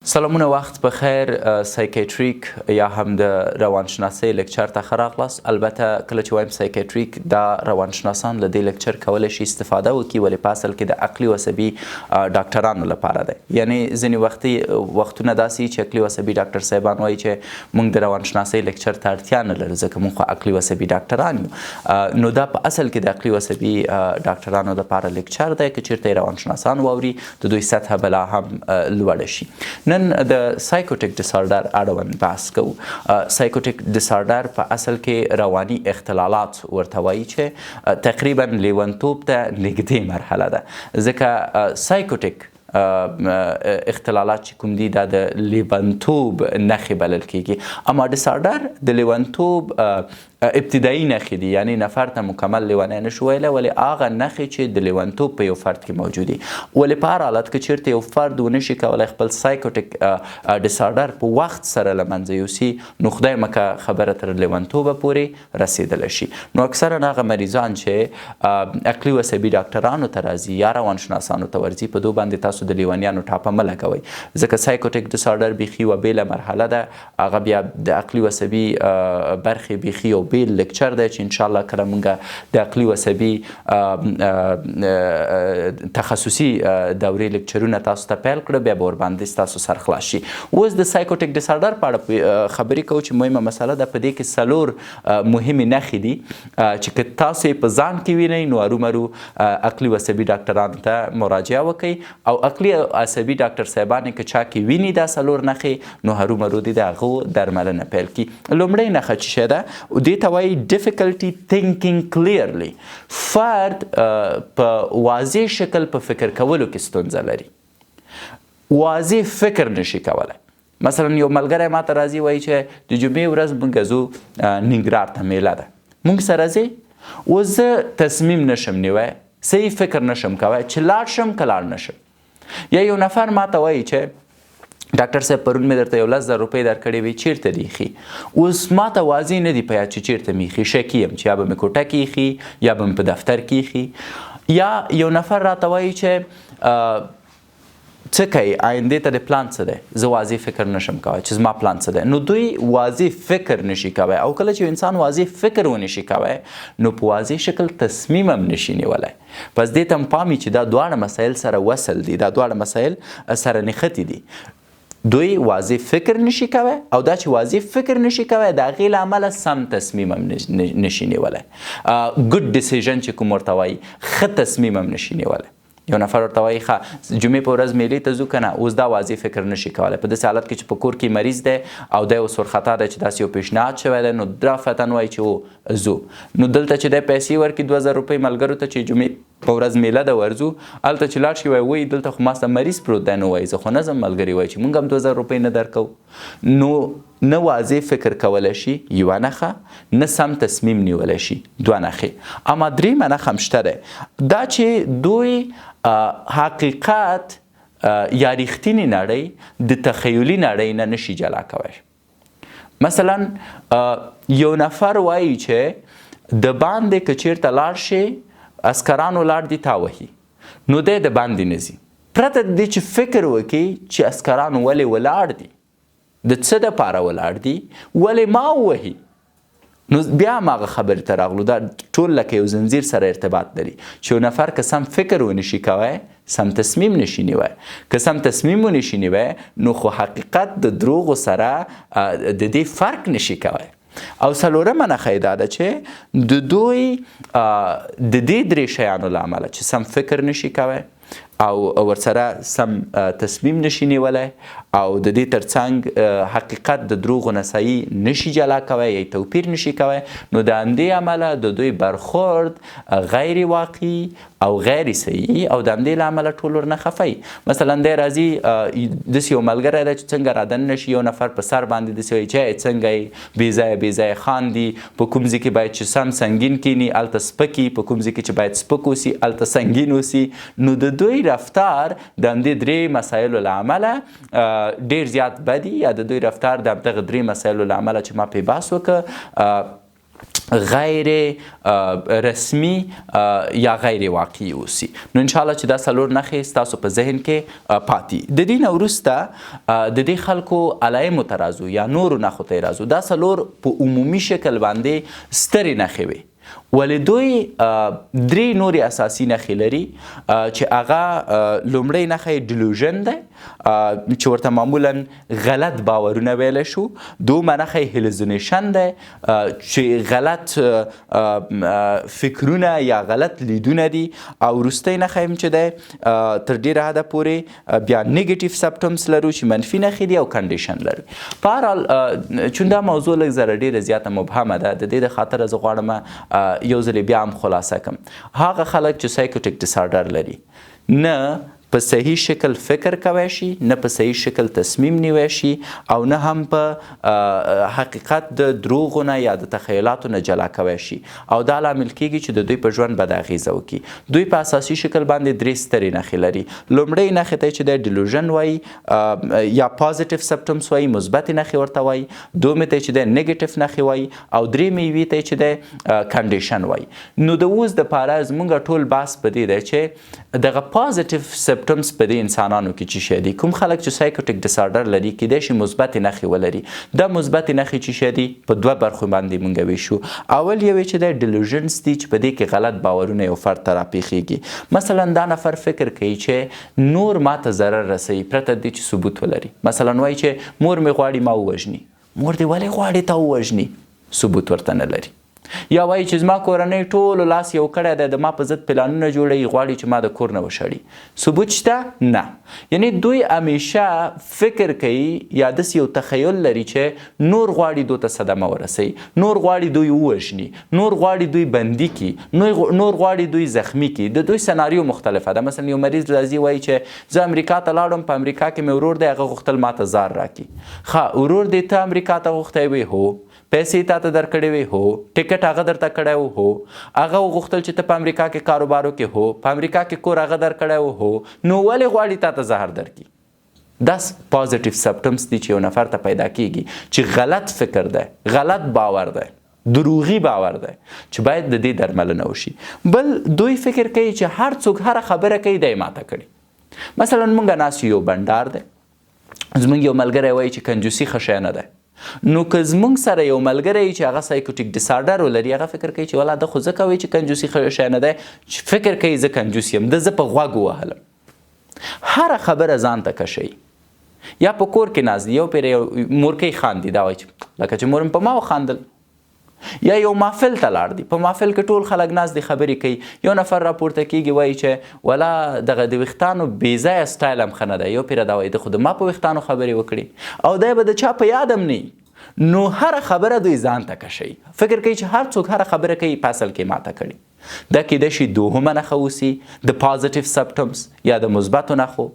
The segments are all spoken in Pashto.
سلامونه، وخت بخیر. سایکیاتریک یا هم د روانشناسۍ لیکچر ته ښه راغلاست. البته کله چې وایم سایکیاتریک، دا روانشناسان له دې لیکچر کولی شي استفاده وکړي، ولې په اصل کې د عقلي و عصبي ډاکټرانو لپاره دی. یعنی ځینې وختونه داسې وي چې عقلي و عصبي ډاکټر صاحبان وایي چې موږ د روانشناسۍ لیکچر ته اړتیا نه لرو ځکه موږ خو عقلي و عصبي ډاکټران یو. نو دا په اصل کې د عقلي و عصبي ډاکټرانو لپاره لیکچر دی. که چیرته یې روانشناسان واوري د دوی سطحه بلا هم لوړه شي. نن د سایکوټیک ډیسارډر اړوند بحث کوو. سایکوټیک ډیسارډر په اصل کې رواني اختلالات ورته وایي چې تقریبا لیونتوب ته نږدې مرحله ده، ځکه سایکوټیک اختلالات چې کوم دي دا د لیونتوب نښې بلل کیږي، اما ډیسارډر د لیونتوب ابتدایي نښې دي، یعنی نفر ته مکمل لیونی نشو ویلی، ولې هغه نښې چې د لیونتوب په یو فرد کې موجود دي. ولې په هر حالت کې چیرته یو فرد ونشي کولی خپل سایکوټیک ډیسارډر په وخت سره له منځه یوسي، نو خدای مکه خبره تر لیونتوبه پورې رسېدلی شي. نو اکثرا هغه مریضان چې عقلي و عصبي ډاکټرانو ته راځي یا روانشناسانو ته ورځي، په دو باندې تاسو د لیونیانو ټاپه مه لګوئ، ځکه سایکوټیک ډیسارډر بیخي یوه بېله مرحله ده. هغه بیا د عقلي و عصبي برخې بیخي یو بیل لیکچر دی چې انشاءالله کله موږ د عقلي و عصبي تخصصي دورې لیکچرونه تاسو ته پیل کړه، بیا به ورباندې ستاسو سر خلاص شي. اوس د سایکوټیک ډیسارډر په اړه خبرې کوو چې مهمه مسله ده. په دې کې څلور مهمې نښې دي چې که تاسو یې په ځان کې وینئ نو ارومرو عقلي و عصبي ډاکټرانو ته مراجعه وکړئ، او عقلي عصبي ډاکټر صاحبان که چا کې ویني دا څلور نښې نو هرومرو دې د هغو درملنه پیل کړي. لومړۍ نښه چې شی ده دې ته وایي difficulty thinking clearly. فرد په واضح شکل په فکر کولو کې ستونزه لري، واضح فکر نشي کولی. مثلا یو ملګری ما ته راځي وایي چې د جمعې ورځ موږ ځو ننګرهار ته، میله ده، موږ سره ځې، اوس زه تصمیم نشم نیوی، صحیح فکر نشم کوی چې لاړ شم که لاړ نشم. یا یو نفر ما ته وایي چې ډاکټر صاحب پرون مې درته 11,000 روپۍ درکړې وي، چیرته دي ایښي؟ اوس ما ته واضح نه دي په یاد چې چیرته مې ایښي، شکي یم چې یا به مې کوټه کې ایښي یا به مې په دفتر کې ایښي. یا یو نفر راته وایي چې څه کوي، آینده ته د پلان څه دی؟ زه واضح فکر نشم کوی چې زما پلان څه دی. نو دوی واضح فکر نشي کوی، او کله چې انسان واضح فکر ونشي کوی نو په واضح شکل تصمیم هم نشي نیولی. پس دې ته هم پام وي چې دا دواړه مسایل سره وصل دي، دا دواړه مسایل سره نښتي دي. دوی واضح فکر نشي کوی، او دا چې واضح فکر نشي کوی د هغې له امله سم تصمیم هم نشي نیولی. ګډ ډیسیژن چې کوم ورته وایي، ښه تصمیم هم نشي نیولی. یو نفر ورته وایي ښه جمعې په ورځ میلې ته ځو که نه، اوس دا واضح فکر نشي کولی. په داسې حالت کې چې په کور کې مریض دی او دی اوس ورخطا دی چې داسې یو پیشنهاد شوی دی، نو رافتا وایي چې ځو. نو دلته چې دی پیسې ورکړي 2,000 روپۍ ملګرو ته چې جمعې په ورځ میله ده ورځو، هلته چې لاړ شي وایي دلته خو ما سره مریض پروت دی، نو وایي زه خو نه ځم. ملګري وایي چې موږ هم 2,000 روپۍ نه درکوو. نو نه واضح فکر کولی شي یوه نښه، نه سم تصمیم نیولی شي دوه نښې. اما درېیمه نښه هم شته دی، دا چې دوی حقیقت یا ریښتینې نړۍ د تخیلي نړۍ نه نشي جلا کوی. مثلا یو نفر وایي چې د باندې که چیرته لاړ شي عسکرانو لار دي تا وهي، نو دی د باندې نه ځي، پرته د دې چې فکر وکړي چې عسکرانو ولې ولاړ دي، د څه دپاره ولاړ دي، ولې ما ووهي. نو بیا هماغه خبرې ته راغلو. دا ټول لکه یو زنځیر سره ارتباط لري چې یو نفر که سم فکر ونشي کوی، سم تصمیم نشي نیوی. که سم تصمیم ونشي نیوی نو خو حقیقت د دروغو سره د دې فرق نشي کوی. او څلورمه نښه یې دا ده چې د دوی د دې درې شیانو له امله چې سم فکر نشي کوی او ورسره سم تصمیم نشي نیولی، او د دې ترڅنګ حقیقت د دروغو نه صحیح نشي جلا کوی یا توپیر نشي کوی، نو د همدې امله د دوی برخورد غیر واقعي او غیر صحیح، او د همدې له امله ټول ورنه خفه. مثلا دی راځي داسې یو ملګری دی چې څنګه رادن نشي، یو نفر په سر باندې داسې وایي چې څنګه یې بې ځایه خاندي، په کوم ځای کې باید چې سم سنګین کیني هلته سپک وي، په کوم ځای کې چې باید سپک اوسي هلته سنګین اوسي. نو د دوی رفتار د همدې درې مسایلو له امله ډیر زیات بدي، یا د دوی رفتار د همدغه درې مسایلو له امله چې ما پرې بحث وکړه غیر رسمي یا غیر واقعي اوسي. نو انشاءالله چې دا څلور نښې ستاسو په ذهن کې پاتې. د دې نه وروسته د دې خلکو علایمو ته راځو یا نورو نښو ته یې راځو. دا څلور په عمومي شکل باندې سترې نښې وي، ولې دوی درې نورې اساسي نښې لري چې هغه لومړی نښه یې ډیلوژن دی چې ورته معمولا غلط باورونه ویلی شو. دومه نښه یې هیلوزینیشن دی چې غلط فکرونه یا غلط لیدونه دي. او وروستی نښه یې چې دی تر ډېره حده پورې بیا نیګیټیو سپټمس لرو چې منفي نښې دي او کنډیشن لري. په هر حال چون دا موضوع لږ ذره ډېره زیاته مبهمه ده، د دې د خاطره زه غواړم یو ځل بیا هم خلاصه کم. هغه خلک چې سایکوټیک ډیسارډر لري نه په صحیح شکل فکر کوی شي، نه په صحیح شکل تصمیم نیوی شي، او نه هم په حقیقت د دروغو نه یا د تخیلاتو نه جلا کوی شي، او دا لامل کیږي چې د دوی په ژوند بد اغیزه وکړي. دوی په اساسي شکل باندې درې سترې نښې لري. لومړۍ نښې ته چې د ډیلوژن وایي یا پازیټیو سپټمس وایي، مثبتې نښې ورته وایي. دومې ته چې د نیګیټیو نښې وایي، او درېمې یوې ته چې د کنډیشن وایي. نو د اوس دپاره زموږ ټول بحث په دې دی چې دغه پازیټیو سپټمس په دې انسانانو کې څه شی دي. کوم خلک چې سایکوټیک ډیسارډر لري کیدای شي مثبتې نښې ولري. دا مثبتې نښې چې شی دي په دوه برخو باندې موږ ویشو. اول یو چې د ډیلوژنز دي چې په دې کې غلط باورونه یو فرد ته راپېښېږي. مثلا دا نفر فکر کوي چې نور ماته ضرر رسوي پرته د دې چې ثبوت ولري. مثلا وایي چې مور مې غواړي ما ووژني. مور دې ولې غواړي تا ووژني؟ ثبوت ورته نه لري. یا وایي چې زما کورنۍ ټولو لاس یو کړی دی، د ما په ضد پلانونه جوړوي، غواړي چې ما د کور نه وشړي. ثبوت شته؟ نه. یعنی دوی همیشه فکر کوي یا داسې یو تخیل لري چې نور غواړي دوی ته صدمه ورسوي، نور غواړي دوی ووژني، نور غواړي دوی بندي کړي، نور غواړي دوی زخمی کړي. د دوی سناریو مختلفه ده. مثلا یو مریض راځي وایي چې زه امریکا ته لاړم، په امریکا کې مې ورور دی، هغه غوښتل ما ته زار راکړي. ښه، ورور دی ته امریکا ته غوښتی وی؟ هو. پیسې تا ته درکړې وې؟ هو. ټکټ هغه درته کړی و؟ هو. هغه وغوښتل چې ته په امریکا کې کاروبار وکړې؟ هو. په امریکا کې کور هغه درکړی و؟ هو. نو ولې غواړي تا ته زهر درکړي؟ دا پازیټیو سپټمس دي چې یو نفر ته پیدا کیږي چې غلط فکر دی، غلط باور دی، دروغي باور دی چې باید د دې درملنه وشي. بل دوی فکر کوي چې هر څوک هره خبره کوي دی ماته کړي. مثلا مونږ ناست یو بنډار دی، زمونږ یو ملګری وایي چې کنجوسي ښه شی نه دی. نو که زمونږ سره یو ملګری چې هغه سایکوټیک ډیسارډر ولري، هغه فکر کوي چې والا ده خو ځکه وایي چې کنجوسي ښه شی نه دی، چې فکر کوي زه کنجوس یم، د زه په غوږ ووهلم. هره خبره ځان ته کشوي. یا په کور کې ناست دی، یو پیر یو مورکۍ خاندي، دا وایي چې لکه چې مور مې په ما وخاندل. یا یو محفل ته لاړ دی، په محفل کې ټول خلک ناست دي، خبرې کوي. یو نفر راپورته کیږي وایي چې ولا دغه د ویښتانو بې ځایه سټایل هم ښه نه دی. یو پیره دا وایي د خو د ما په ویښتانو خبرې وکړي، او دی به د چا په یاد هم نه. نو هره خبره دوی ځان ته کشوي. فکر کوي چې هر څوک هره خبره کوي په اصل کې ماته کړي. دا کیدای شي دوهمه نښه اوسي د پازیټیو سپټمس یا د مثبتو نښو.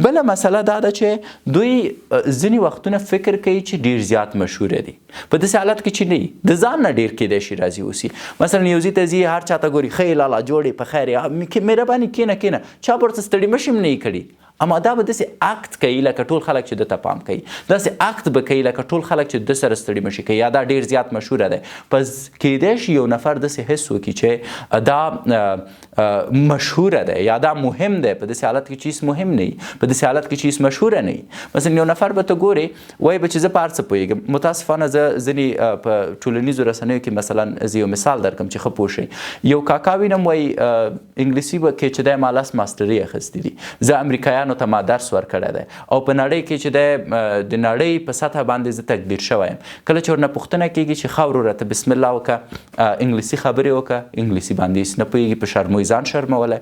بله مسله دا ده چې دوی ځینې وختونه فکر کوي چې ډیر زیات مشهوره دي. په داسې حالت کې چې نه د ځان نه ډیر کیدای شي راضي اوسي. مثلا یو ځای ته ځي، هر چا ته ګوري، ښه لالا جوړې په خیر یې، مهرباني کینه چا به ورته ستړي مشي هم نه یې کړي. اما دا به داسې اکت کوي لکه ټول خلک چې دته پام کوي، داسې اکت به کوي لکه ټول خلک چې د سره ستړي مشي کوي، یا دا ډیر زیات مشهوره دی. پس کیدای شي یو نفر داسې حس وکړي چې دا مشهوره دی یا دا مهم دی. په داسې حالت کې چیز مهم نه وي، په داسې حالت کې چیز مشهوره نه وي. مثلا یو نفر به ته ګورې وایي به چې زه په هر څه پوهېږم. متاسفانه زه ځینې په ټولنیزو رسنیو کې مثلا زه یو مثال درکړم چې ښه پوه شئ. یو کاکا وینم وایي انګلیسي کې چې دی ما 10 ماسټري اخیستې دي، زه امریکایانو ته ما درس ورکړی دی، او په نړۍ کې چې دی د نړۍ په سطح باندې زه تقدیر شوی یم. کله چې ورنه پوښتنه کېږي چې ښه وروره ته بسم الله وکړه، انګلیسي خبرې وکړه، انګلیسي باندې هېڅ نه پوهېږي، په شرموي ځان شرمولی.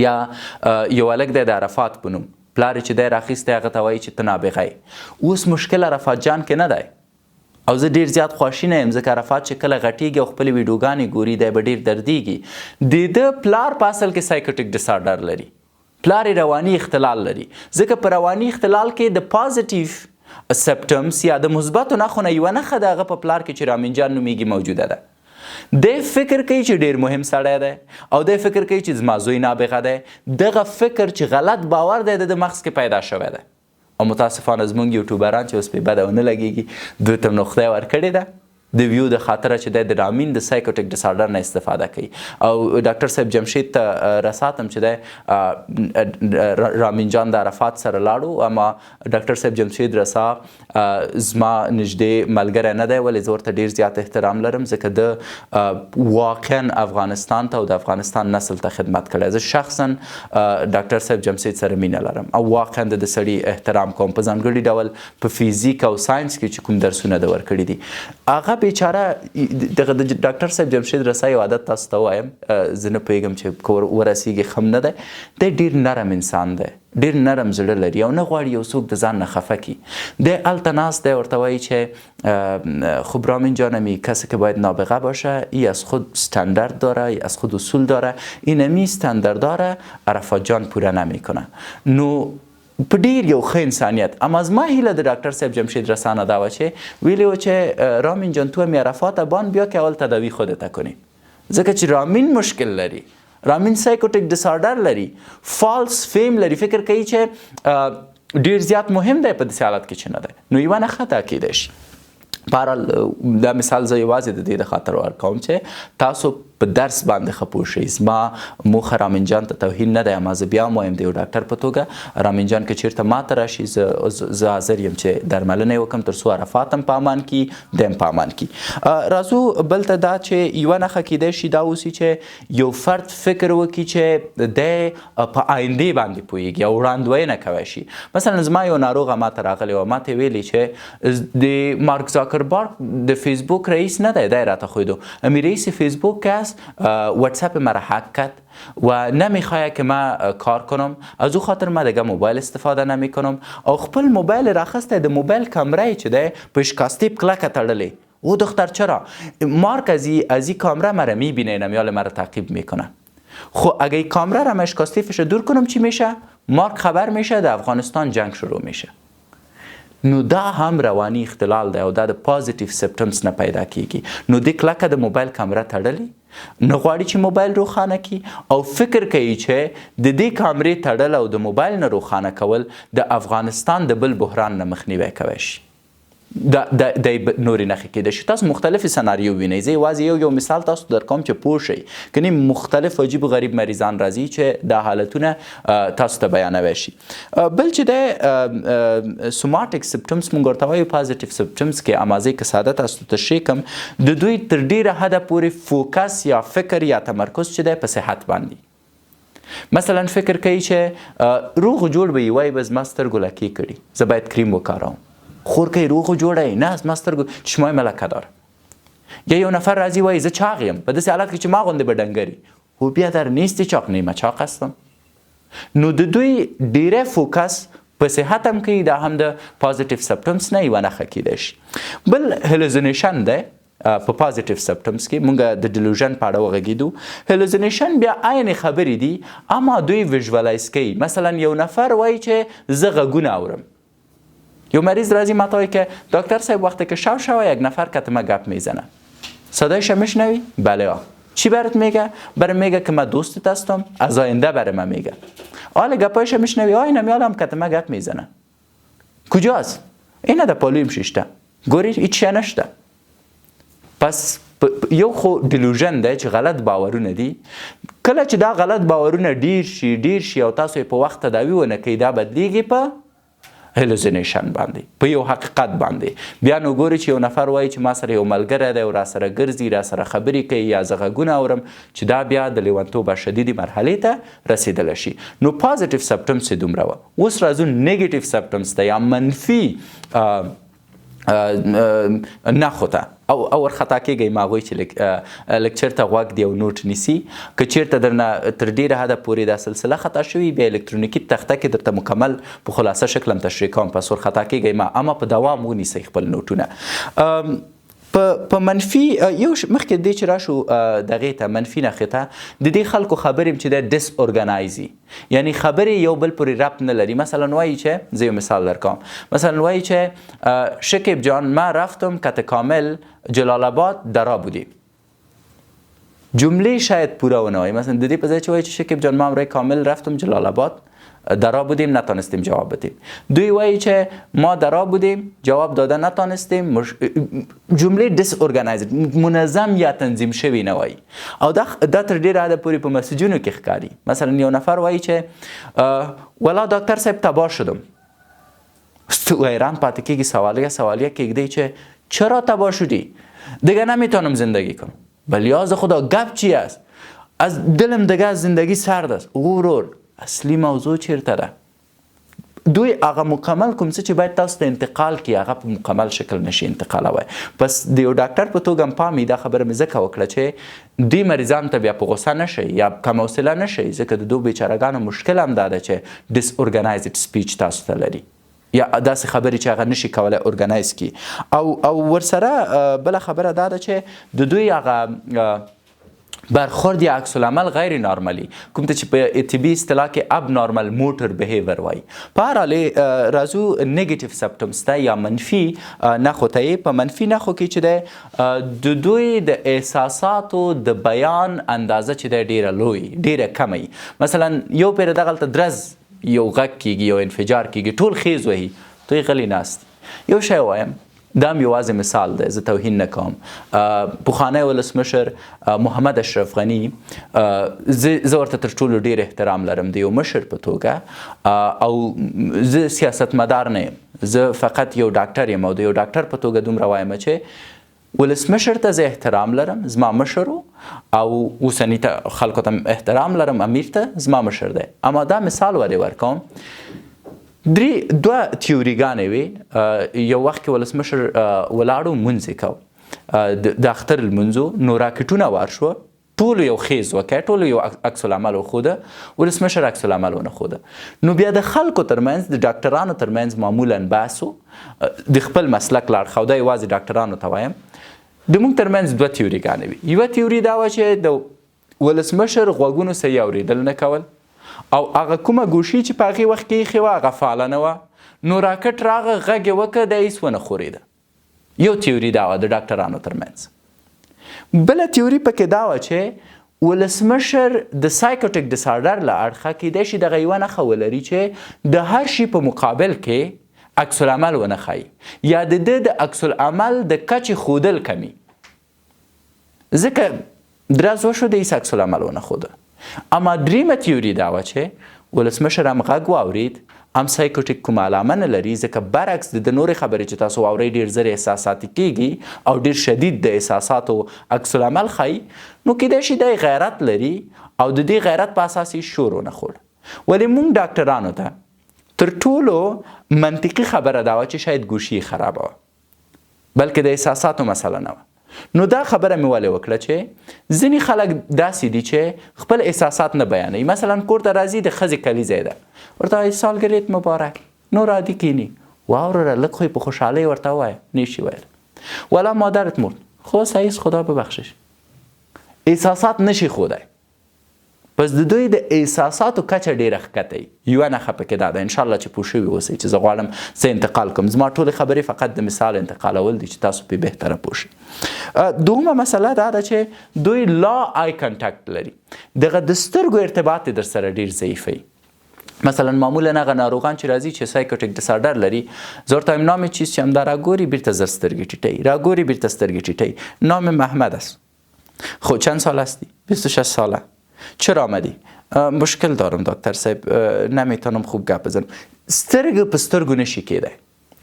یا یو هلک دی د عرفات په نوم، پلار چې دی راخیستی، هغه ته وایي چې ته نابغه یې. اوس مشکل عرفات جان کې نه دی، او زه ډیر زیات خواشینه یم ځکه عرفات چې کله غټیږي او خپلې ویډیوګانې ګوري دی به ډیر دردیږي. د ده پلار په اصل کې سایکوټیک ډیسارډر لري، پلار رواني اختلال لري. ځکه په رواني اختلال کې د پازیټیو سپټمس یا د مثبتو نښو نه یوه نښه د هغه په پلار کې چې رامین جان نومیږي موجوده ده. دی فکر کوي چې ډیر مهم سړی دی، او دی فکر کوي چې زما زوی نابغه دی. دغه فکر چې غلط باور دی د مغز کې پیدا شوی دی. او متاسفانه زموږ یوټیوبران چې اوس پې بده ونه لګېږي، دوی ته نو خدای ورکړې ده. د ویو د خاطره چې دی د رامین د سایکوټیک ډسارډر نه استفاده کوي. او ډاکټر صاحب جمشید ته رساتم چې دی رامین جان د عرفات سره لاړو، اما ډاکټر صاحب جمشید رسا زما نږدې ملګری نه دی، ولې زه ورته ډېر زیات احترام لرم ځکه د واقعا افغانستان ته او د افغانستان نسل ته خدمت کړی. زه شخصا ډاکټر صاحب جمشید سره مینه لرم او واقعا د سړي احترام کوم، په ځانګړي ډول په فیزیک او ساینس کې چې کوم درسونه د ورکړي دي. هغه بیچاره دغه د ډاکټر صاحب جمشید رسا یو عادت تاسو ته وایم، زه نه پوهېږم چې ورسیږي خم نه دی، دی ډېر نرم انسان دی، ډېر نرم زړه لري او نه غواړي یو څوک د ځان نه خفه کړي. دی هلته ناست دی، ورته وایي چې خب رامین جانمی کسی که باید نابغه باشه ای از خود استاندارد داره، ای از خود اصول داره، اینمی استانداردها را عرفات جان پوره نمیکنه. نو په ډېر یو ښه انسانیت. اما زما هیله د ډاکټر صاحب جمشید رسا نه دا وه چې ویلي و چې رامین جان تو هم عرفات بان بیا که اول تداوی خودت کنی، ځکه چې رامین مشکل لري، رامین سایکوټیک ډسارډر لري، فالس فیم لري، فکر کوي چې ډېر زیات مهم دی په داسې حالت کې چې نه دی. نو یوه نه خطا کیدی شي. بهرحال دا مثال زه یوازې د دې د خاطر ورکوم چې تاسو په درس باندې ښه پوه شئ. زما موخه رامین جان ته توهین نه دی، اما زه بیا هم وایم د یو ډاکټر په توګه رامین جان که چېرته ماته راشي زه حاضر یم چې درملنه یې وکړم تر څو عرفات هم په امان کړي، دی هم په امان کړي. راځو بل ته دا چې یوه نښه کیدی شي دا اوسي چې یو فرد فکر وکړي چې دی په آیندې باندې پوهېږي او وړاندوینه کوی شي. مثلا زما یو ناروغه ماته راغلی وه، ماته ویلي چې د مارک زاکربرگ د فیسبوک رئیس نه دی، دی راته ښودو امی رئیس فیسبوک است، واتساپ مرا هک کرد و نمیخواد که ما کار کنم، از او خاطر ما دیگه موبایل استفاده نمی کنم. او خپل موبایل راخسته د موبایل کامرای چې دی په شکاستیب کلکه تړلی. او دختر چرا؟ مارک از این کامرا مرا میبینه، نمیال مرا تعقیب میکنه. خب اگه این کامرا را من شکاستیفش دور کنم چی میشه؟ مارک خبر میشه در افغانستان جنگ شروع میشه. نو دا هم روانی اختلال دی او دا د پازیټیو سیمپټمز نه پیدا کیږي. نو د کلکه د موبایل کامره تړلی، نه غواړي چې موبایل روښانه کړي او فکر کوي چې د دې کامرې تړل او د موبایل نه روښانه کول د افغانستان د بل بحران نه مخنیوی کوی شي. د نورې نښې کیدای شي. تاسو مختلفې سناریو وینئ. زه یوازې یو مثال تاسو در کوم چې پوه شئ، کنې مختلف عجیب و غریب مریضان راځي چې دا حالتونه تاسو ته بیانوی شي. بل چې دی سوماټیک سیمپټمز مونږ ورته وایو پازیټیو سیمپټمز کې، اما زه که ساده تاسو ته تشریح کړم، د دوی تر ډېره حده پورې فوکس یا فکر یا تمرکز چې دی په صحت باندې. مثلا فکر کوي چې روغ جوړ به یې وایي به زما سترګو لکې کړي، زه باید کریم وکاروم. خور که روغ و جوړه نه از ما سترګو چشمای ملکه داره. یا یو نفر راځي وایي زه چاق یم، په داسې حالت کې چې ما غوندې به ډنګري، خو بیا در نیستی چاق نیمه چاق هستم. نو د دوی ډیره فوکس په صحت هم کوي، دا هم د پازیټیو سیمپټمز نه یوه نښه کیدای شي. بل هلوزینیشن دی په پازیټیو سیمپټمز کې. مونږ د ډیلوژن په اړه وغږیدو. هلوزینیشن بیا عین خبرې دي، اما دوی ویژوالایز کوي. مثلا یو نفر وایي چې زه غږونه اورم. یو مریض راځي ما ته وایي که دکتر صاحب وقتی که شب شوه یک نفر کتمه گپ میزنه، صدایش میشنوی؟ بله. چی برات میگه؟ برام میگه که من دوستت هستم، از آینده برای من میگه. حالا گپایش میشنوی؟ آینه میالم کتمه گپ میزنه. کجاست؟ اینه در پالویم شیشته. گوری هیچ شی نشته. پس یو خو دیلوژن دی چې غلط باورونه دي. کله چې دا غلط باورونه ډیر شي او تاسو په وخت تداوی ونه کوئ، دا بدلیږي په هلوزینیشن باندې، په یو حقیقت باندې. بیا نو ګوري چې یو نفر وایي چې ما سره یو ملګری دی او را سره ګرځي، را سره خبرې کوي، یا زه غږونه اورم، چې دا بیا د لیونتوبه شدیدي مرحلې ته رسیدلی شي. نو پازیټیو سیمپټمز یې دومره وه. اوس راځو نیګیټیو سیمپټمز ته یا منفي نښو ته. او ورخطا کېږئ ما هغوی چې لږ چېرته غوږ دی او نوټ نیسي. که چېرته درنه تر ډېره حده پورې دا سلسله خطا شوي، بیا الکترونیکي تخته کې درته مکمل په خلاصه شکل هم تشریح کوم. پس ورخطا کېږئ ما، اما په دوام ونیسئ خپل نوټونه. په منفي یو مخکې د دې چې راشو دغې ته منفي نښې ته، د دې خلکو خبرې چې دی ډس ارګنایزي، یعنی خبرې یو بل پورې ربط نه لري. مثلا وایي چې زه یو مثال درکوم، مثلا وایي چې شکیب جان ما رفتم کت کامل جلال آباد درا بودیم. جمله شاید پورا ونوایی. مثلا د دې په ځای چې وایي چې شکیب جان ما امروز کامل رفتم جلال آباد درا بودیم نتانستیم جواب بدیم. دوی وایي چې ما درا بودیم جواب داده نتانستیم. جمله دیس ارگنایزد منظم یا تنظیم شوی نه وایي او دا تر ډېره حده پورې په مسیجونو کې ښکاري. مثلا یو نفر وایي چې ولا دکتر صاحب تباه شدم. تو حیران پاتې کېږي، سوالیه کېږدی چې چرا تباه شدی؟ دیگه نمیتونم زندگی کنم. بلیاز خدا گپ چی است؟ از دلم دیگه از زندگی سرد است. غرور اصلی موضوع چیرته ده؟ دوی هغه مکمل کوم څه چې باید تاسو ته انتقال کړي هغه په مکمل شکل نشي انتقالوی. پس د یو ډاکټر په توګه هم پام دا خبره مې ځکه وکړه چې دوی مریضانو ته بیا په غوسه نه شئ یا کم حوصله نه شئ، ځکه د دوی بیچارهګانو مشکل هم دا ده چې ډیس ارګنایزډ سپیچ تاسو ته لري یا داسې خبرې چې هغه نشي کولی ارګنایز کړي. او ورسره بله خبره دا ده چې د دوی هغه برخورد یا عکس العمل غیر نارملی کوم ته چې په طبي اصطلاح کې اب نارمل موټر بیهیویر وایي. په هر حال راځو نیگیټیو سمپټمز ته یا منفي نښو ته. په منفي نښو کې چې دی د دوی د احساساتو د بیان اندازه چې دی ډیره لوی ډیره کمه. مثلا یو پیر دغلته درز یو غږ کیږي یو انفجار کیږي ټول خیز وهي دوی غلی ناست. یو شی وایم دا هم یوازې مثال دی، زه توهین نه کوم. پخوانی ولسمشر محمد اشرف غني زه ورته تر ټولو ډېر احترام لرم د یو مشر په توګه او زه سیاستمدار نه یم، زه فقط یو ډاکټر یم او د یو ډاکټر په توګه دومره وایم چې ولسمشر ته زه احترام لرم، زما مشر او اوسني خلکو ته احترام لرم، امیر ته زما مشر دی. اما دا مثال ورکوم. دوه تیوریګانې وي. یو وخت کې ولسمشر ولاړو مونځ یې کو د اختر لمونځ نو راکټونه وار شوه ټولو یو خیز وکړ ټولو یو عکس العمل وښوده ولسمشر عکس العمل ونه ښوده. نو بیا د خلکو ترمنځ د ډاکټرانو ترمنځ معمولا بحث و د خپل مسلک لارښوده یوازې ډاکټرانو ته وایم د موږ ترمنځ دوه تیوریګانې وي. یوه تیوري دا وه چې د ولسمشر غوږونو صحیح اورېدل نه کول او هغه کومه ګوشي چې په هغې وخت کې ایښې وه هغه فعاله نه وه نو راکټ راغه غږ یې وکړه دی هېڅ ونه ښورېده. یو تیوري دا وه د ډاکټرانو ترمنځ. بله تیوري پکې دا وه چې ولسمشر د سایکوټیک ډسارډر له اړخه کیدای شي دغه یوه نښه ولري چې د هر شي په مقابل کې عکس العمل ونه ښایي یا د ده د عکس العمل د کچې ښودل کمي. ځکه درز وشو د هېڅ عکس العمل ونه ښوده. اما دریمه تیوري دا وه چې ولسمشر هم غږ واورید هم سایکوټیک کومه علامه نه لري، ځکه برعکس د نورې خبرې چې تاسو واورئ ډېر زر احساساتي کیږي او ډېر شدید د احساساتو عکس العمل ښایي. نو کیدای شي دی غیرت لري او د دې غیرت په اساس یې شور ونه خوړ. ولې موږ ډاکټرانو ته تر ټولو منطقي خبره دا وه چې شاید ګوشي یې خرابه وه بلکې د احساساتو مسله نه وه. نو دا خبره مې ولې وکړه چې ځینې خلک داسې دي چې خپل احساسات نه بیانوي. مثلا کور ته راځي د ښځې کلیزی ده ورته وایي سالګرېت مبارک نور عادي کینی واوره لږ خو په خوشحالۍ ورته ووایه نشي ویل ولا مادرت مرد خو سعیز خدا ببخشش. احساسات نشي ښودی. پس د دوی د احساساتو کچه ډېره ښکته یوه نښه پکې دا ده. انشاءالله چې پوه شوي اوسئ چې زه غواړم څه انتقال کوم. زما ټولې خبرې فقط د مثال انتقالول دي چې تاسو پرې بهتره پوه شئ. دومه مسله دا ده چې دوی لا آی کنټکټ لري. دغه د سترګو ارتباط یې در سره ډېر ضعیفوي. مثلا معمولا هغه ناروغان چې راځي چې سایکوټیک ډسارډر لري زه ورته وایم نام چیست چې همدا راګوري بیرته زر سترګې ټیټوي راګوري بیرته سترګې ټیټوي. نام محمد است. خب چند سال هستی؟ 26 ساله. چرا آمدی؟ مشکل دارم دکتر صاحب نمیتونم خوب گپ بزنم. سترګو په سترګو نشي کېدی.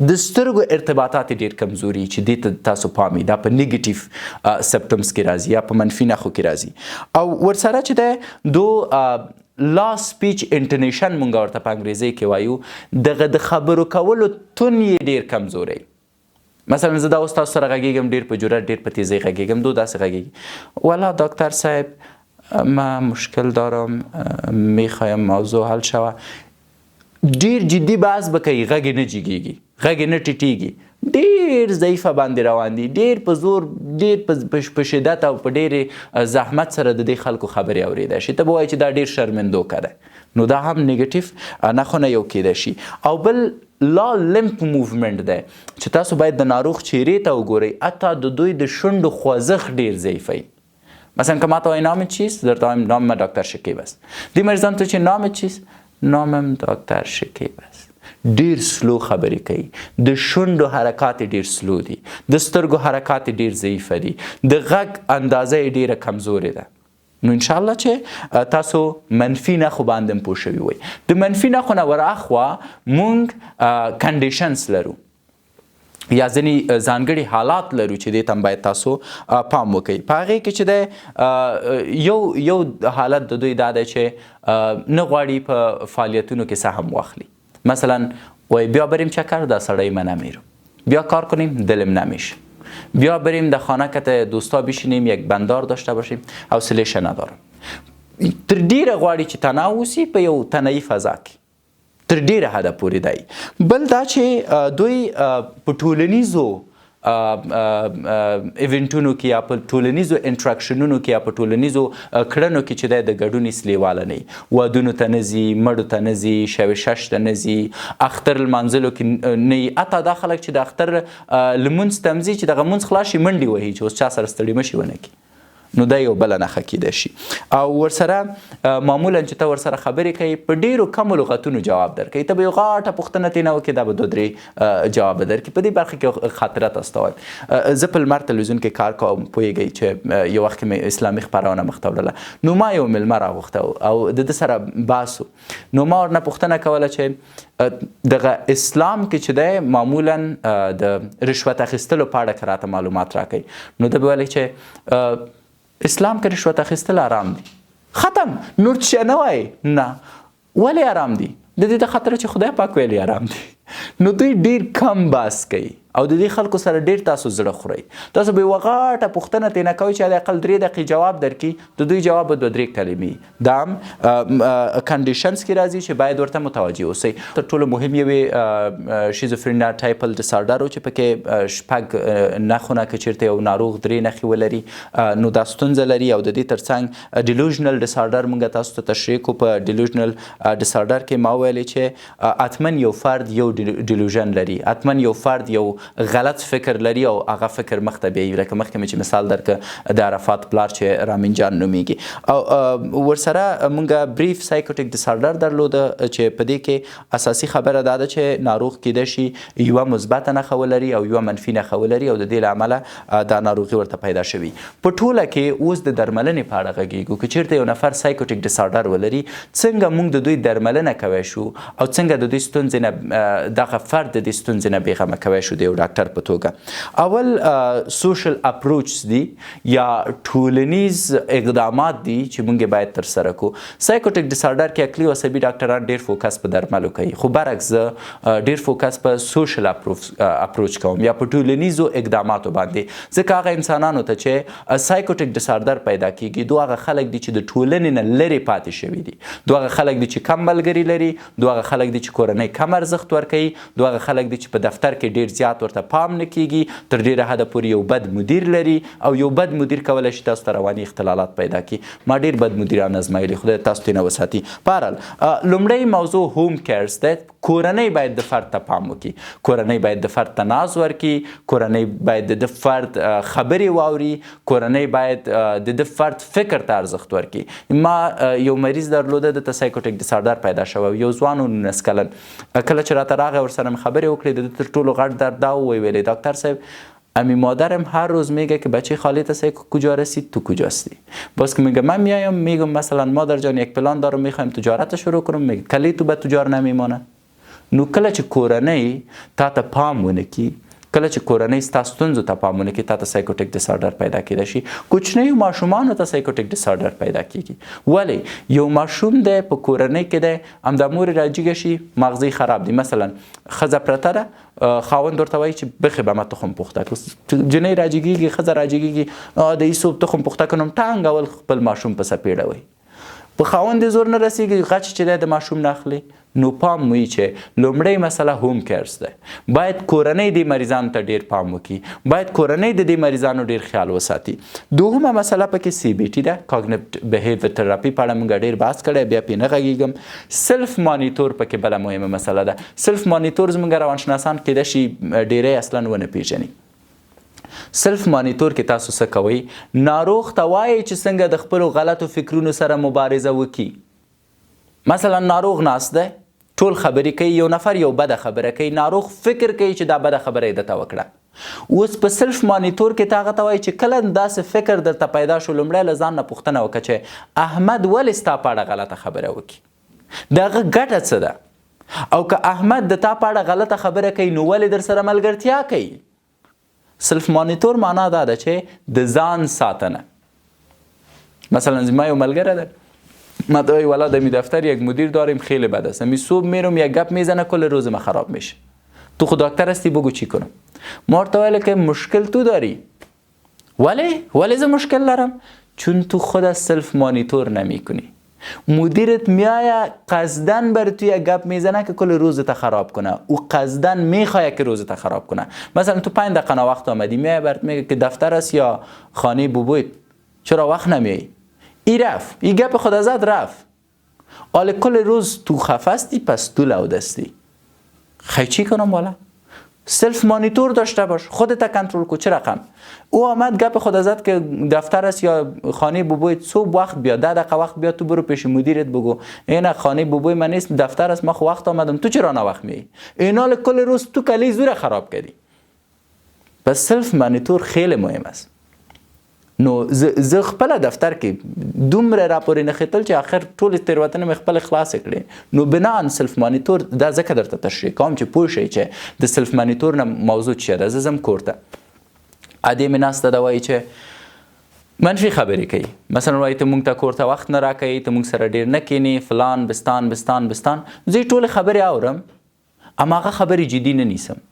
د سترګو ارتباطات ډېر کمزوري چې دې ته تاسو پام دا په نیگیټیو سمپټمز کې راځي یا په منفي نښو کې راځي. او ورسره چې دی دو لا سپیچ انټونیشن مونږ ورته په انګریزۍ کې وایو دغه د خبرو کولو تون یې ډېر کمزوری. مثلا زه دا اوس تاسو سره غږېږم ډېر په جرأت ډېر په تیزۍ غږېږم دو داسې غږېږي والا دکتر صاحب ما مشکل دارم میخوایم موضوع حل شوه. ډېر جدي بحث به کوي غږ یې نه جګېږي غږ یې نه ټیټېږي ډېر ضعیفه باندې روان دي ډېر په زور ډېر په شدت او په ډېرې زحمت سره د دې خلکو خبرې اورېدای شي. ته به وایي چې دا ډېر شرمندوکه ده. نو دا هم نیګیټیو نښو نه یو کیدای شي. او بل لا لمپ موومنټ دی چې تاسو باید د ناروغ چهرې ته وګورئ حتی د دوی د شونډو خوځښت ډېر ضعیفوي. مثلا که ما ته وایي نامت چیست درته وایم نام من دکتر شکیب است. دې مریضانو ته چې نامت چیست نامم ډاکټر شکیب است. ډیر سلو خبرې کوي، د شونډو حرکات ډیر سلو دي، د سترګو حرکات ډیر ضعیفه دي، د غږ اندازه یې ډیره کمزورې ده. نو انشاءالله چې تاسو منفي نښو باندې هم پوه شوي وئ. د منفي نښو نه ورهاخوا مونږ کنډیشنز لرو یا ځینې ځانګړي حالات لرو چې دې ته باید تاسو پام وکړئ. په هغې کې چې دی یو حالت د دوی دا دی چې نه غواړي په فعالیتونو کې سهم واخلي. مثلا وای بیا بریم چکر، دا سړی من نمیرم، بیا کار کنیم دلم نمیشه، بیا بریم در خانه که دوستا بشینیم یک بندار داشته باشیم حوصله‌اش ندارم. تر ډیره غواړي چې تنها اوسي په یو تنهایی فضا کې، تر ډیره حده پورې دی. بل دا چې دوی په ټولنیزو ایونټونو کې یا په ټولنیزو انټراکشنونو کې یا په ټولنیزو کړنو کې چې دی د ګډون هېڅ لیواله نه وي. وادونو ته نه ځي، مړو ته نه ځي، شب شش ته نه ځي، اختر لمانځلو کې نه وي. حتی دا خلک چې د اختر لمونځ ته هم ځي چې دغه مونځ خلاص شي منډې وهي چې اوس چا سره ستړي مشي ونه کړي. نو دا یو بله نښه کیدای شي. او ورسره معمولا چې ته ورسره خبرې کوي په ډیرو کمو لغتونو جواب درکوي. ته به یو غاټه پوښتنه ترې نه وکړې، دا به دوه درې جواب درکړي. په دې برخه کې خاطره تاسو ته وایم، زه په لمر تلویزیون کې کار کوم، پوهېږئ چې یو وخت کې مې اسلامي خپرونه مخته وړله. نو ما یو میلمه راغوښته او د ده سره بحث و. نو ما ورنه پوښتنه کوله چې دغه اسلام کې چې دی معمولا د رشوت اخیستلو په اړه که راته معلومات راکوي. نو ده به ویلی چې اسلام کې رشوت اخیستل حرام دي، ختم، نور څه نه وایي. نه، ولې حرام دي؟ د دې د خاطره چې خدای پاک ویلي حرام دي. نو دوی ډیر کم بحث کوي او د دې خلکو سره ډیر تاسو زړه خورئ. تاسو به یوه غاټه پوښتنه ترې نه کوئ چې حداقل 3 دقیقې جواب درکړي، د دوی جواب به 2-3 کلمې. دا هم کنډیشنز کې راځي چې باید ورته متوجه اوسئ. تر ټولو مهم یوې شیزوفرینیا ټایپل ډسارډر و چې پکې 6 نښونه که چېرته یو ناروغ 3 نښې ولري نو دا ستونزه لري. او د دې ترڅنګ ډیلوژنل ډسارډر موږ تاسو ته تشریح کو. په ډیلوژنل ډسارډر کې ما ویلې چې حتما یو فرد یو ډیلوژن لري، حتما یو فرد یو غلط فکر لري او هغه فکر مخته بیایي. لکه مخکې مې چې مثال درکړه د عرفات پلار چې رامین جان نومیږي. او ورسره موږ بریف سایکوټیک ډسارډر درلوده چې په دې کې اساسي خبره دا ده چې ناروغ کیدای شي یوه مثبته نښه ولري او یوه منفي نښه ولري او د دې له امله دا ناروغي ورته پیدا شوي. په ټوله کې اوس د درملنې په اړه غږیږو. که چېرته یو نفر سایکوټیک ډسارډر ولري، څنګه موږ د دوی درملنه کوی شو او څنګه د دوی ستونزې نه دغه فرد د دې ستونزې نه بېغمه کوی شو د یو ډاکټر په توګه. اول سوشل اپروچز دي یا ټولنیز اقدامات دي چې موږ باید ترسره کړو. سایکوټیک ډسارډر کې عقلي او عصبي ډاکټران ډېر فوکس په درملو کوي، خو برعکس زه ډېر فوکس په سوشل اپروچ کوم یا په ټولنیزو اقداماتو باندې. ځکه هغه انسانانو ته چې سایکوټیک ډسارډر پیدا کیږي دوی هغه خلک دي چې د ټولنې نه لرې پاتې شوي دي، دوی هغه خلک دي چې کم ملګري لري، دوی هغه خلک دي چې کورنۍ کم ارزښت ورکوي، دوی هغه خلک دي چې په دفتر کې ډېر زیات ورته پام نه کیږي، تر ډېره حده پورې یو بد مدیر لري او یو بد مدیر کولی شي تاسو ته رواني اختلالات پیدا کړي. ما ډېر بد مدیران ازمایلي، خدای تاسو ترې نه وساتي. بهرحال لومړی موضوع هوم کیرز دی. کورنۍ باید د فرد ته پام وکړي، کورنۍ باید د فرد ته ناز ورکړي، کورنۍ باید د فرد خبرې واوري، کورنۍ باید د فرد فکر ته ارزښت ورکړي. ما یو مریض درلوده، دته سایکوټیک ډسارډر پیدا شوی، یو ځوان و 19 کلن. کله چې راته راغی ورسره مې خبرې وکړې، د تر ټولو غټ درد دا وویلی دکتر صاحب امی مادرم هر روز میگه که بچه خالت است کجا رسید تو کجاستی. باز که میگه من میایم میگم مثلا مادر جان یک پلان دارم میخوایم تجارت شروع کنم، میگه کلی تو به تجار نمیمانه. نو کله چې کورنۍ تا ته پام ونه کړي، کله چې کورنۍ ستا ستونزو ته پام ونه کړي، تا ته سایکوټیک ډسارډر پیدا کیدای شي. کوچنیو ماشومانو ته سایکوټیک ډسارډر پیدا کیږي. ولې؟ یو ماشوم دی په کورنۍ کې دی، همدا مور یې راجیږه شي، مغزی خراب دی. مثلا ښځه پرته ده، خاوند ورته وایي چې بخې به ما تخم پخته کړو، جنۍ راجیږي، ښځه راجیږي، د ایسو تخم پخته کړم، ټانګ اول خپل ماشوم په سپېړه وایي. په خاوند یې زور نه رسېږي، غچ چې دی د ماشوم نه اخلي. نو پام وي چې لومړی مسله هوم کیرز دی. باید کورنۍ دې مریضانو ته ډېر پام وکړي، باید کورنۍ د دې مریضانو ډېر خیال وساتي. دوهمه مسله پکې CBT ده، کاګنیټ بیهیویر تراپي. په اړه موږ ډېر بحث کړی، بیا پرې نه غږېږم. سلف مانیټور پکې بله مهمه مسله ده. سلف مانیټور زموږ روانشناسان کیدای شي ډېری اصلا ونه پیژني. سلف مانیټور کې تاسو څه کوئ؟ ناروغ ته وایئ چې څنګه د خپلو غلطو فکرونو سره مبارزه وکړي. مثلا ناروغ ناست دی ټول خبرې کوي، یو نفر یو بده خبره کوي، ناروغ فکر کوي چې دا بده خبره یې درته وکړه. اوس په سلف مانیټور کې ته هغه ته وایي چې کله داسې فکر درته پیدا شو لومړی له ځان نه پوښتنه وکړه چې احمد ولې ستا په اړه غلطه خبره وکړي، د هغه ګټه څه ده؟ او که احمد د تا په اړه غلطه خبره کوي نو ولې در سره ملګرتیا کوي؟ سلف مانیټور معنا دا ده چې د ځان ساتنه. مثلا ما یو ملګری ده، ما تو والا در می دفتر یک مدیر داریم خیلی بد است، می صبح میرم یک گپ میزنه کل روز ما خراب میشه. تو خود دکتر هستی بگو چی کنم؟ مارتا ویل که مشکل تو داری. ولی ز مشکل دارم؟ چون تو خود سلف مانیتور نمی کنی. مدیرت میایه قصدن بر تو یک گپ میزنه که کل روزت خراب کنه، او قصدن میخواه که روزت خراب کنه. مثلا تو 5 دقیقه وقت آمدی میایه برات میگه که دفتر است یا خانه بوبویت، چرا وقت نمیایی؟ ای رفت، ای گپ خود ازت رفت. حالا کل روز تو خفستی پس تو لودستی. خیلی چی کنم والا؟ سلف مانیتور داشته باش، خودت کنترل کو. چه رقم؟ او آمد گپ خود ازت که دفتر است یا خانه بوبویت، صبح وقت بیا، 10 دقیقه وقت بیا، تو برو پیش مدیرت بگو اینا خانه بوبوی من نیست، دفتر است، ما خو وقت آمدم، تو چرا نه وقت میای؟ اینا کل روز تو کلی زور خراب کردی. پس سلف مانیتور خیلی مهم است. نو زه خپل دفتر کې دومره راپورې نخیتل چې آخر ټول تیروتنې مې خپل خلاص کړې. نو بناء سلف مانیټور دا ځکه درته تشریح کوم چې پوه شئ چې د سلف مانیټور نه موضوع څه ده. زه ځم کور ته، ادې مې ناسته ده وایي چې منفي خبرې کوي. مثلا وایي ته موږ ته کور ته وخت نه راکوي، ته موږ سره ډېر نه کینی، فلان بستان بستان بستان. زه ټولې خبرې اورم، اما هغه خبرې جدي نه نیسم.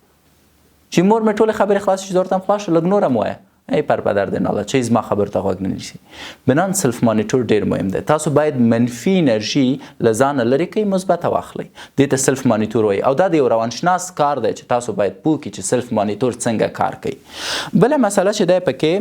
چې مور مې ټولې خبرې خلاص شي زورتم خلاص شو، لږ نور هم وایه ای پرپدر دی ناله چیز ما خبر ته غوږ نه نیسي. بنان سلف مانیټور ډیر مهم دی. تاسو باید منفي انرژي له ځانه لرې کړئ، مثبته واخلئ. دې ته سلف مانیټور وایي او دا د یو روانشناس کار دی چې تاسو باید پوه کړئ چې سلف مانیټور څنګه کار کوي. بله مسله چې دی پکې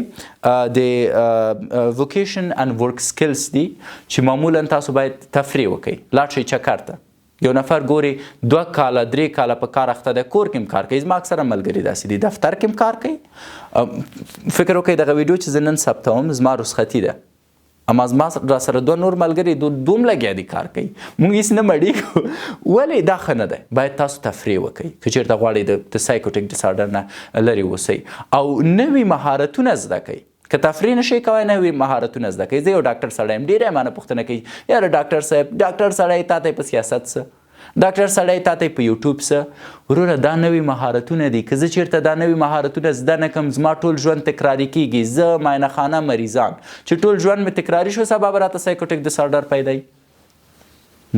د ووکیشن اند ورک سکلز دي چې معمولا تاسو باید تفریح وکړئ. لاړ شئ چکر ته. یو نفر ګوري 2 کاله 3 کاله په کار اخته دی، کور کې هم کار کوي. زما اکثره ملګري داسې دي، دفتر کې هم کار کوي. فکر وکړئ دغه ویډیو چې زه نن ثبتوم زما رخصتي ده، اما زما را سره 2 نور ملګري دوم لګیا دي کار کوي، موږ هېڅ نه مړېږو. ولې دا ښه نه دی؟ باید تاسو تفریح وکړئ که چېرته غواړئ د سایکوټیک ډسارډر نه لرې اوسئ او نوي مهارتونه زده کړئ. که تفریح نشئ کولی نوي مهارتونه زده کوئ. زه یو ډاکټر سړی یم، ډېری مانه پوښتنه کوي یاره ډاکټر صاحب، ډاکټر سړی تا ته په سیاست څه، ډاکټر سړی تا ته په یوټیوب څه. وروره دا نوي مهارتونه دي، که زه چېرته دا نوي مهارتونه زده نه کړم زما ټول ژوند تکراري کېږي. زه معاینه خانه مریضان چې ټول ژوند مې تکراري شو، سبا به راته سایکوټیک ډسارډر پیدا وي.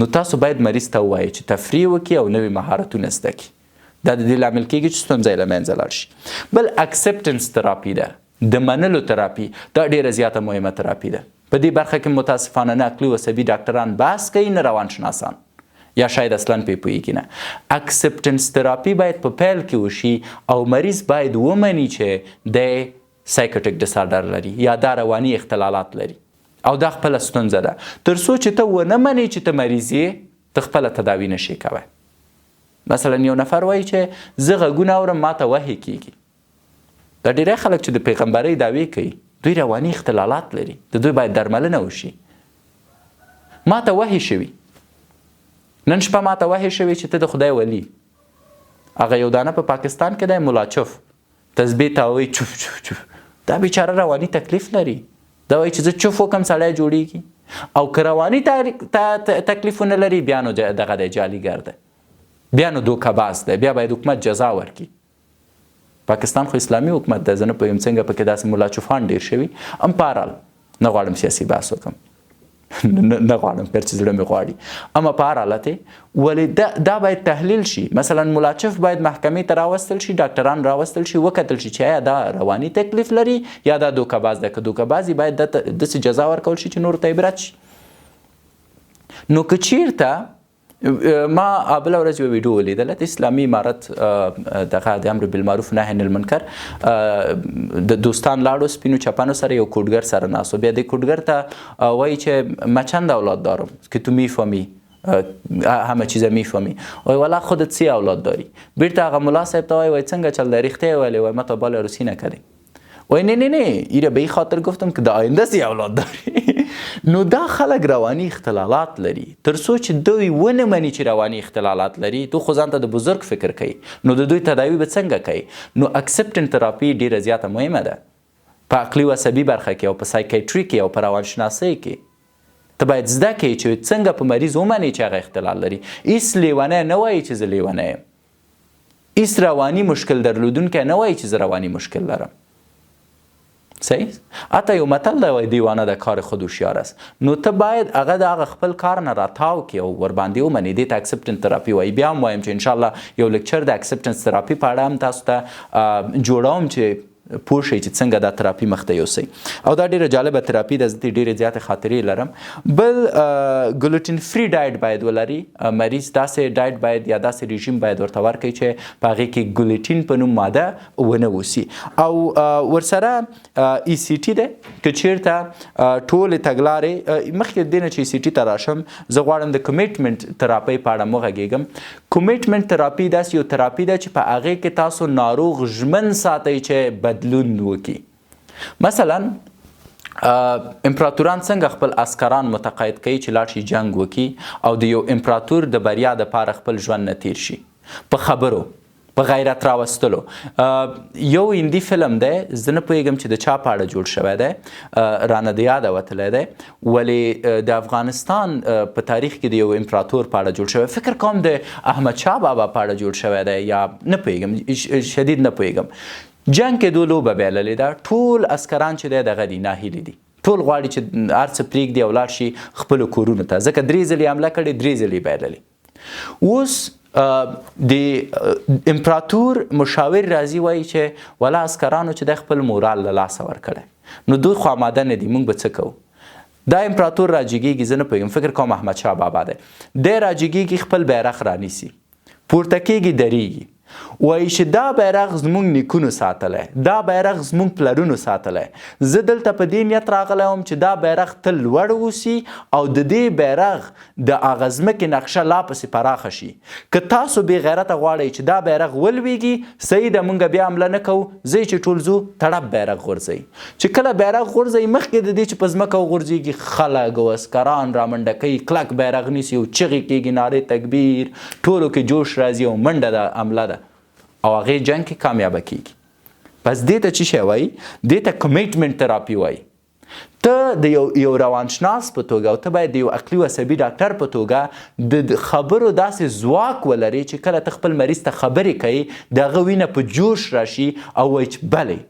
نو تاسو باید مریض ته ووایئ چې تفریح وکړي او نوي مهارتونه زده کړي. دا د دې لامل کېږي چې ستونزه یې له منځه لاړ شي. بل اکسپټنس تراپي ده، د منلو تراپي. دا ډیره زیاته مهمه تراپي ده. په دې برخه کې متاسفانه نه عقلي او عصبي ډاکټران بحث کوي، نه روانشناسان، یا شاید اصلا پې پوهېږي نه. اکسپټنس تراپي باید په پیل کې وشي او مریض باید ومني چې د سایکوټیک ډسارډر لري یا دا رواني اختلالات لري او دا خپله ستونزه ده. تر څو چې ته ونه منې چې ته مریض یې، ته خپله تداوي نشې کوی. مثلا یو نفر وایي چې زه غږونه اورم ما ته وحي کېږي. دا ډېری خلک چې د پیغمبرۍ دعوې کوي دوی رواني اختلالات لري، د دوی باید درملنه وشي. ما ته وحي شوي، نن شپه ما ته وحي شوي چې ته د خدای ولی. هغه یو دانه په پاکستان کې دی ملا چف، تسبیح تاوی چف چف چف. دا بیچاره رواني تکلیف لري. دا وایي چې زه چف وکم سړی جوړیږي. او که رواني تکلیفونه لري بیا نو دغه دی جالیګر دی، بیا نو دوکه‌باز دی، بیا باید حکومت جزا ورکړي. پاکستان خو اسلامي حکومت ده، زه نه پوهېږم څنګه پکې داسې ملا چوفان ډېر شوي. هم پارال نه غواړم سیاسي بحث وکړم، نه غواړم پر چې زړه مې غواړي. اما په هر حالت ولې دا باید تحلیل شي. مثلا ملا چف باید محکمې ته راوستل شي، ډاکټران راوستل شي، وکتل شي چې آیا دا رواني تکلیف لري یا دا دوکه‌باز ده. که دوکه‌بازي باید داسې جزا ورکول شي چې نورو ته عبرت شي. نو که چېرته ما بله ورځ یوه ویډیو ولیدله د اسلامي امارت دغه د امر بالمعروف نهی عن المنکر د دوستان لاړو سپینو چپنو سره یو کوډګر سره ناست و. بیا د کوډګر ته وایي چې من چند اولاد دارم که تو میفهمی همه چیز میفهمی. وای والا خودت 3 اولاد داری. بیرته هغه ملا صاحب ته وای څنګه چل دی ریخته ولی وای ما تا بال روسی نکردیم. وای نه ایره به این خاطر گفتم که در آینده 3 اولاد داری. نو دا خلک رواني اختلالات لري. تر څو چې دوی ونه مني چې رواني اختلالات لري، تو خو ځان ته د بزرګ فکر کوي، نو د دوی تداوي به څنګه کوي؟ نو اکسپټنټ تراپي ډیره زیاته مهمه ده په عقلي و عصبي برخه کې او په سایکیټري کې او په روانشناسۍ کې. ته باید زده کړې چې څنګه په مریض ومنې چې هغه اختلال لري. هیڅ لیونی نه وایي چې زه لیونی یم، هیڅ رواني مشکل درلودونکی نه وایي چې زه رواني مشکل لرم. صحیح؟ حتی یو متل دی دیوانه د کار خود هوښیار است. نو ته باید هغه د هغه خپل کار نه راتاو کړې او ورباندې ومنې. دې ته اکسپټنس تراپي وایي. بیا هم وایم چې انشاءالله یو لیکچر د اکسپټنس تراپي په اړه هم تاسو ته جوړوم چې پوه شئ چې څنګه دا تراپي مخته یوسئ. او دا ډیره جالبه تراپي ده، زه ډیرې زیاتې خاطرې لرم. بل ګلوټین فری ډایټ باید ولري مریض. داسې ډایټ باید یا داسې رژیم باید ورته ورکړئ چې په هغې کې ګلوټین په نوم ماده ونه اوسي. او ورسره ای سی ټي ده، که چیرته ټولې تګلارې مخکې د دې نه چې ای سی ټي ته راشم، زه غواړم د کمیټمنټ تراپۍ په اړه وغږېږم. کمیټمنټ تراپي داسې یو تراپي ده چې په هغې کې تاسو ناروغ ژمن ساتئ چې بدلون وکړي. مثلا امپراتوران څنګه خپل عسکران متقاعد کوي چې لاړ شي جنګ وکړي او د یو امپراتور د بریا دپاره خپل ژوند نه تیر شي په خبرو، په غیرت راوستلو. یو هندي فلم دی، زه نه پوهېږم چې د چا په اړه جوړ شوی دی، رانه د یاده وتلی دی، ولې د افغانستان په تاریخ کې د یو امپراتور په اړه جوړ شوی. فکر کوم د احمدشاه بابا په اړه جوړ شوی دی یا نه پوهېږم، شدید نه پوهېږم. جنګ کې دو لوبه بایللې ده. ټول عسکران چې دی دغه دي، ناهیلي دي، ټول غواړي چې هر څه پرېږدي او لاړ شي خپلو کورونو ته، ځکه 3 ځلې حمله کړې، 3 ځلې بایللې. اوس د امپراتور مشاور راځي وایي چې ولا عسکرانو چې د خپل مورال له لاسه ورکړی، نو دوی خو آماده نه دي، موږ به څه کوو؟ دا امپراتور راجګېږي، زه نه پوهېږم، فکر کوم احمدشاه بابا دی، دی راجګېږي، خپل بیرغ رانیسي، پورته کېږي، درېږي، وایي چې دا بیرغ زموږ نیکونو ساتلی، دا بیرغ زموږ پلرونو ساتلی، زه دلته په دې نیت راغلی وم چې دا بیرغ تل لوړ اوسي او د دې بیرغ د هغه ځمکې نقشه لا پسې پراخه شي. که تاسو بې غیرته غواړئ چې دا بیرغ ولویږي، صحیح ده، موږ بیا حمله نه کوو، ځئ چې ټول ځو تړپ بیرغ غورځئ. چې کله بیرغ غورځئ، مخکې د دې چې په ځمکه وغورځېږي، خلک او عسکران رامنډه کوي، کلک بیرغ نیسي او چغې کېږي، نارې تکبیر، ټولو کې جوش راځي او منډه ده، حمله ده، او هغې جنګ کې کامیابه کیږي. پس دې ته څه شی وایي؟ دې ته کمیټمنټ تراپي وایي. ته د یو روانشناس په توګه او ته باید د یو عقلي و عصبي ډاکټر په توګه د خبرو داسې ځواک ولري چې کله ته خپل مریض ته خبرې کوي، د هغه وینه په جوش راشي او وایي چې بلې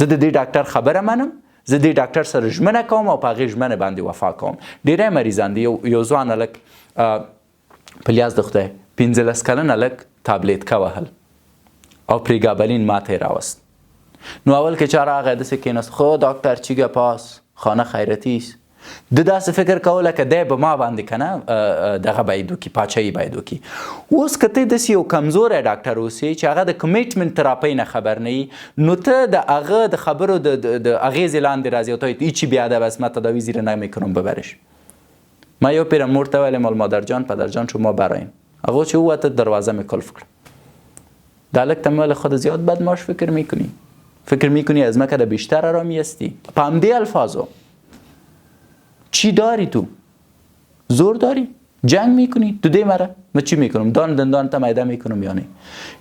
زه د دې ډاکټر خبره منم، زه دې ډاکټر سره ژمنه کوم او په هغې ژمنه باندې وفا کوم. ډېری مریضان دي، یو ځوان هلک په لیاز د خدای 15 کلن هلک تابلیتکه وهل او پریگابلین ماته راوست. نو اول که چا راغی داسې کېناست، خو ډاکټر چیګه پاس، خانه خیرتي است. د داسې فکر کوله که دی به ما باندې که نه دغه باید وکړي، پاچاهي باید وکړي. اوس که ته داسې یو کمزوری ډاکټر اوسې چې هغه د کمیټمنټ تراپۍ نه خبر نه وي، نو ته د هغه د خبرو د اغېزې لاندې راځي او ته وایي هیچی بیادب است، من تداوی زیر نمیکنم ببرش. من یو پیرم مور ته ویلم مادرجان پدرجان شما براین، هغه چې ووته دروازه می کلف کړ. دا هلک ته مې ویل خود زیاد بدماش فکر میکنی، فکر میکنی از مکه د بیشتر آرامی هستی. په همدې الفاظو چی داری تو؟ زور داری؟ جنگ میکنی؟ تو دې مره من چی میکنم؟ دان دندان ته میده میکنم یا نه؟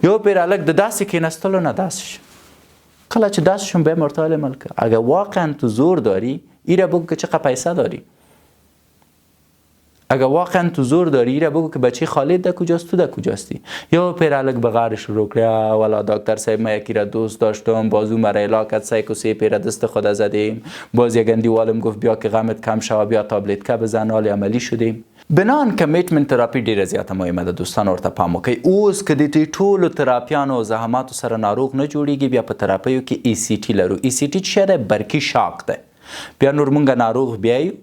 یو پیر هلک د داسې کېنستلو نه داسې شو. کله چې داسې شم به مرتاله ملکه، اگه واقعا تو زور داری ایره بگو که چقدر پیسه داری. اگه واقعا تو زور داری ایره بگو که بچه خالد ده کجاست، تو ده کجاستی. یا پیرالک به غار شروع کرد، والا دکتر صاحب من یکی را دوست داشتم، بازو مرا علاقت سایکو سی پیر دست خود زدیم، باز یک اندیوالم گفت بیا که غمت کم شوه، بیا تابلت که بزن، حال عملی شدیم. بنان کمیټمنټ تراپي ډیره زیاته مهمه ده دوستان، ورته پام وکړئ. اوس که د دې ټولو تراپیانو او زحماتو سره ناروغ نه جوړیږي، بیا په تراپیو کې ای سی ټي لرو. ای سی ټي څه دی؟ برقي شاک دی. بیا نور مونږ ناروغ بیایو،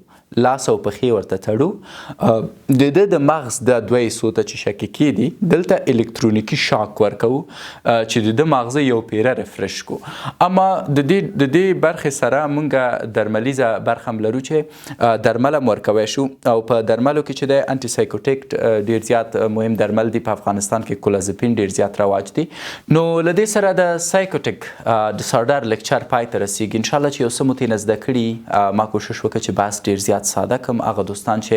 لاس او پښې ورته تړو د ده د مغز د 2 حصو ته چې شقیقې دي دلته الکترونیکي شاک ورکوو چې د ده مغزه یو پیره رفرش کو. اما د دې برخې سره موږ درملیزه برخه هم لرو چې درمل هم ورکوی شو او په درملو کې چې د انټي سایکوټیک ډېر زیات مهم درمل دي په افغانستان کې کلازپین ډېر زیات رواج دي. نو له دې سره د سایکوټیک ډسارډر لیکچر پای ته رسیږي. انشاءالله چې یو څه مو ترې نه زده کړي ما کوشش وکړه چې بحث ډېر زیات ساده کړم. هغه دوستان چې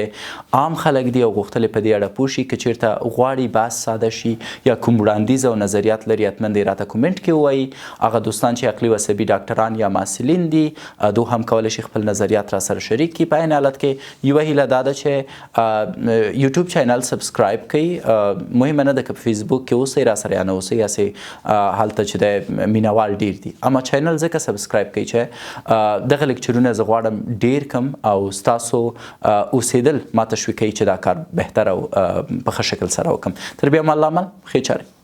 عام خلک دي او غوښتل په دې اړه پوه شي که چېرته غواړي بحث ساده شي یا کوم وړاندیز او نظریات لري حتما دې راته کومنټ کې ووایي. هغه دوستان چې عقلي و عصبي ډاکټران یا محصلین دي دو هم کولی شي خپل نظریات را سره شریک کړي. په عین حالت کې یوه هیله دا ده چې یوټیوب چینل سبسکرایب کړئ. مهمه نه ده که په فیسبوک کې اوسئ را سره یا نه اوسئ هسې هلته چې د مینوال ډېر دي. اما چینل ځکه سبسکرایب کړئ چې دغه لیکچرونه زه غواړم ډېر کم او ستاسو اوسېدل ما تشویق کوي چې دا کار بهتر او په ښه شکل سره وکړم. تر بیا مو الله مل ښې چارې.